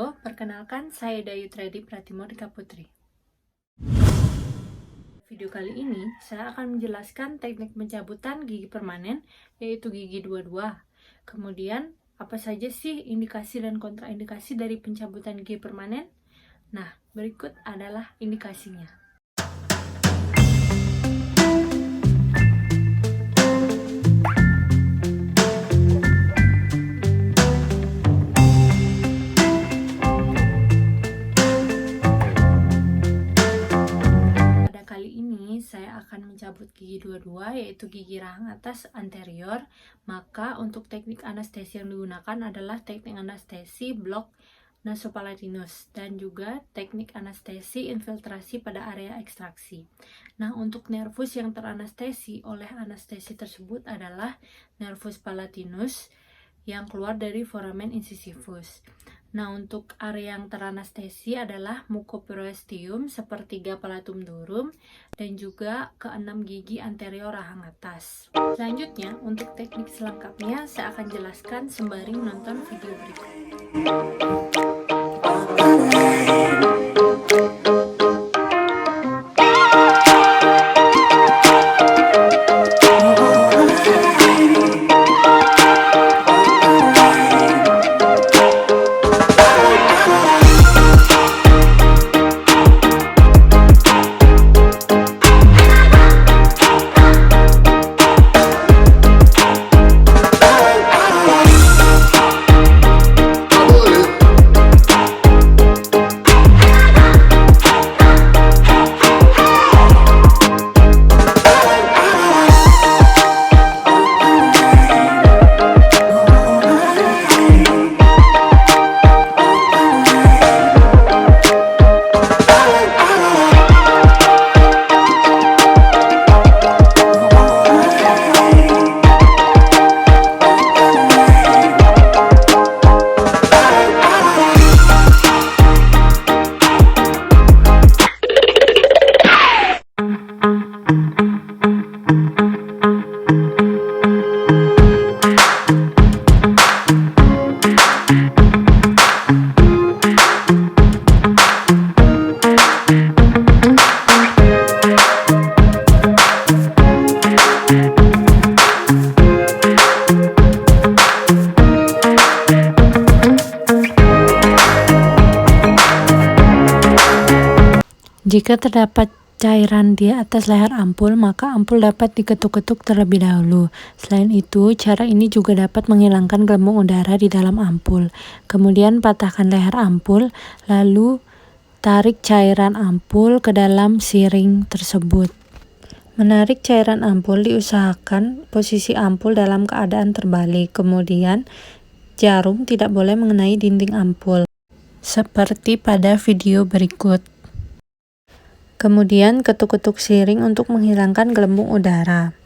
Halo, perkenalkan saya Dayu Tredi Pratimodika Putri. Video kali ini saya akan menjelaskan teknik pencabutan gigi permanen, yaitu gigi dua-dua. Kemudian, apa saja sih indikasi dan kontraindikasi dari pencabutan gigi permanen? Nah, berikut adalah indikasinya. Saya akan mencabut gigi dua-dua, yaitu gigi rahang atas anterior. Maka untuk teknik anestesi yang digunakan adalah teknik anestesi blok nasopalatinus dan juga teknik anestesi infiltrasi pada area ekstraksi. Nah, untuk nervus yang teranestesi oleh anestesi tersebut adalah nervus palatinus yang keluar dari foramen incisivus. Nah, untuk area yang teranestesi adalah mucoperiosteum, sepertiga palatum durum, dan juga keenam gigi anterior rahang atas. Selanjutnya, untuk teknik selengkapnya saya akan jelaskan sembari menonton video berikut. Jika terdapat cairan di atas leher ampul, maka ampul dapat diketuk-ketuk terlebih dahulu. Selain itu, cara ini juga dapat menghilangkan gelembung udara di dalam ampul. Kemudian patahkan leher ampul, lalu tarik cairan ampul ke dalam siring tersebut. Menarik cairan ampul diusahakan posisi ampul dalam keadaan terbalik. Kemudian, jarum tidak boleh mengenai dinding ampul, seperti pada video berikut. Kemudian ketuk-ketuk siring untuk menghilangkan gelembung udara.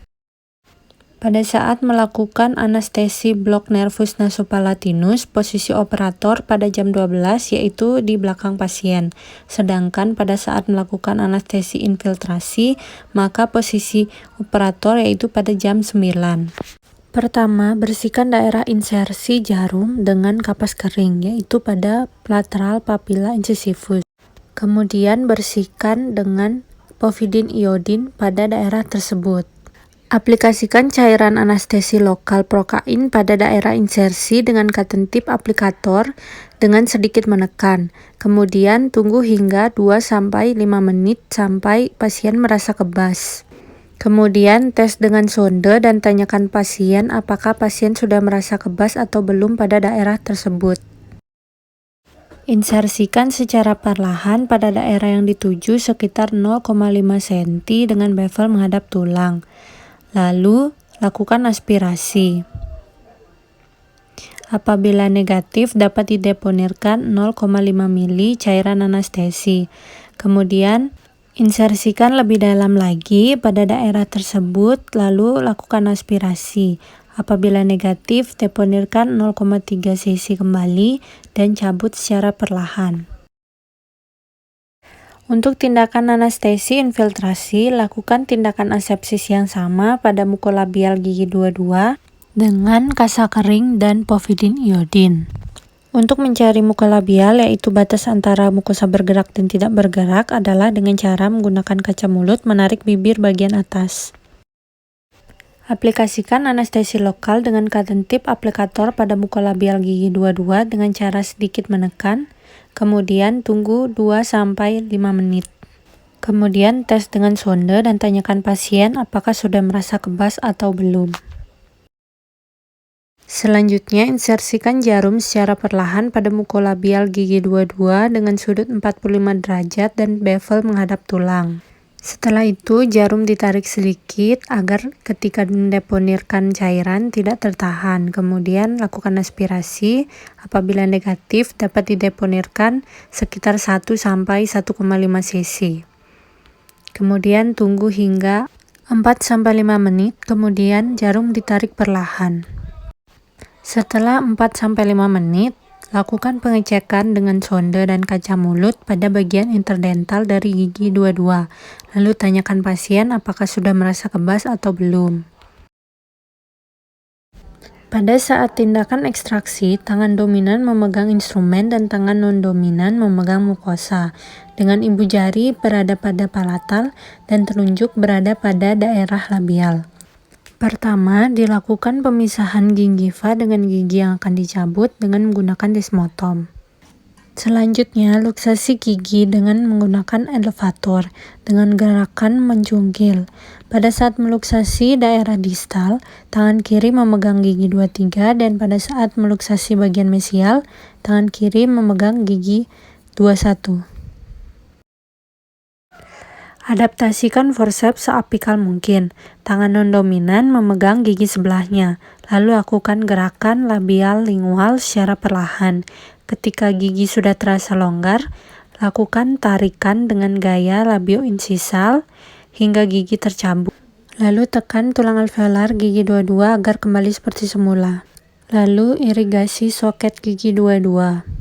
Pada saat melakukan anestesi blok nervus nasopalatinus, posisi operator pada jam 12 yaitu di belakang pasien. Sedangkan pada saat melakukan anestesi infiltrasi, maka posisi operator yaitu pada jam 9. Pertama, bersihkan daerah insersi jarum dengan kapas kering, yaitu pada lateral papilla incisivus. Kemudian bersihkan dengan povidin iodin pada daerah tersebut. Aplikasikan cairan anestesi lokal prokain pada daerah insersi dengan cotton tip aplikator dengan sedikit menekan. Kemudian tunggu hingga 2-5 menit sampai pasien merasa kebas. Kemudian tes dengan sonde dan tanyakan pasien apakah pasien sudah merasa kebas atau belum pada daerah tersebut. Insersikan secara perlahan pada daerah yang dituju sekitar 0,5 cm dengan bevel menghadap tulang. Lalu, lakukan aspirasi. Apabila negatif, dapat dideponirkan 0,5 ml cairan anestesi. Kemudian, insersikan lebih dalam lagi pada daerah tersebut, lalu lakukan aspirasi. Apabila negatif, deponirkan 0,3 cc kembali dan cabut secara perlahan. Untuk tindakan anestesi infiltrasi, lakukan tindakan asepsis yang sama pada mukolabial gigi dua-dua dengan kasa kering dan povidin iodin. Untuk mencari muka labial, yaitu batas antara mukosa bergerak dan tidak bergerak, adalah dengan cara menggunakan kaca mulut menarik bibir bagian atas. Aplikasikan anestesi lokal dengan cotton tip aplikator pada muka labial gigi 22 dengan cara sedikit menekan, kemudian tunggu 2-5 menit. Kemudian tes dengan sonde dan tanyakan pasien apakah sudah merasa kebas atau belum. Selanjutnya, insersikan jarum secara perlahan pada mukolabial gigi 22 dengan sudut 45 derajat dan bevel menghadap tulang. Setelah itu, jarum ditarik sedikit agar ketika mendeponirkan cairan tidak tertahan. Kemudian, lakukan aspirasi. Apabila negatif, dapat dideponirkan sekitar 1-1,5 cc. Kemudian, tunggu hingga 4-5 menit, kemudian jarum ditarik perlahan. Setelah 4-5 menit, lakukan pengecekan dengan sonde dan kaca mulut pada bagian interdental dari gigi 22. Lalu tanyakan pasien apakah sudah merasa kebas atau belum. Pada saat tindakan ekstraksi, tangan dominan memegang instrumen dan tangan non-dominan memegang mukosa. Dengan ibu jari berada pada palatal dan telunjuk berada pada daerah labial. Pertama, dilakukan pemisahan gingiva dengan gigi yang akan dicabut dengan menggunakan desmotom. Selanjutnya, luksasi gigi dengan menggunakan elevator dengan gerakan menjungkil. Pada saat meluksasi daerah distal, tangan kiri memegang gigi 23 dan pada saat meluksasi bagian mesial, tangan kiri memegang gigi 21. Adaptasikan forceps seapikal mungkin. Tangan non-dominan memegang gigi sebelahnya, lalu lakukan gerakan labial lingual secara perlahan. Ketika gigi sudah terasa longgar, lakukan tarikan dengan gaya labioinsisal hingga gigi tercabut. Lalu tekan tulang alveolar gigi 22 agar kembali seperti semula. Lalu irigasi soket gigi 22.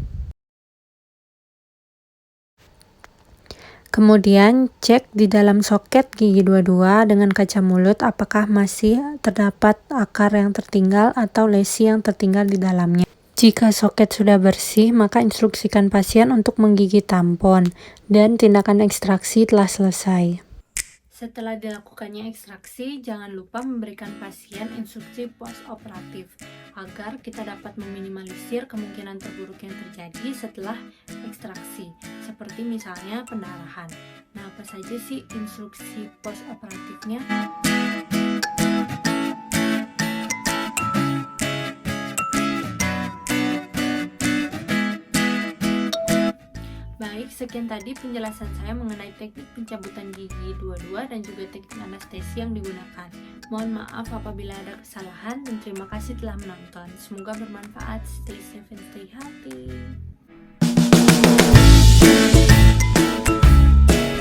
Kemudian cek di dalam soket gigi 22 dengan kaca mulut apakah masih terdapat akar yang tertinggal atau lesi yang tertinggal di dalamnya. Jika soket sudah bersih, maka instruksikan pasien untuk menggigit tampon dan tindakan ekstraksi telah selesai. Setelah dilakukannya ekstraksi, jangan lupa memberikan pasien instruksi post-operatif agar kita dapat meminimalisir kemungkinan terburuk yang terjadi setelah ekstraksi, seperti misalnya pendarahan. Nah, apa saja sih instruksi post-operatifnya? Baik, sekian tadi penjelasan saya mengenai teknik pencabutan gigi 22 dan juga teknik anestesi yang digunakan. Mohon maaf apabila ada kesalahan dan terima kasih telah menonton. Semoga bermanfaat. Stay safe and stay healthy.